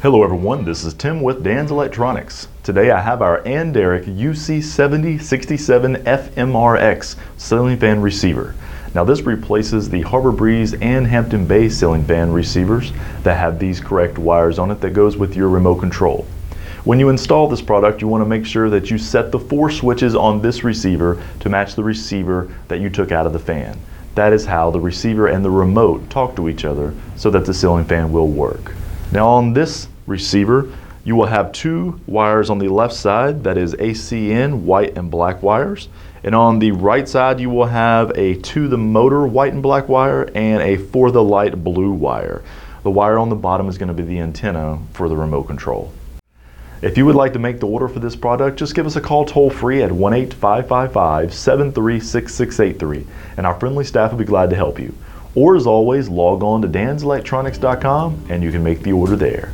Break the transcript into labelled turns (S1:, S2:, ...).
S1: Hello everyone, this is Tim with Dan's Electronics. Today I have our Anderic UC7067FMRX ceiling fan receiver. Now this replaces the Harbor Breeze and Hampton Bay ceiling fan receivers that have these correct wires on it that goes with your remote control. When you install this product, you want to make sure that you set the 4 switches on this receiver to match the receiver that you took out of the fan. That is how the receiver and the remote talk to each other so that the ceiling fan will work. Now on this receiver, you will have 2 wires on the left side, that is ACN white and black wires. And on the right side, you will have a to the motor white and black wire and a for the light blue wire. The wire on the bottom is going to be the antenna for the remote control. If you would like to make the order for this product, just give us a call toll free at 1-855-736-6683 and our friendly staff will be glad to help you. Or as always, log on to danselectronics.com and you can make the order there.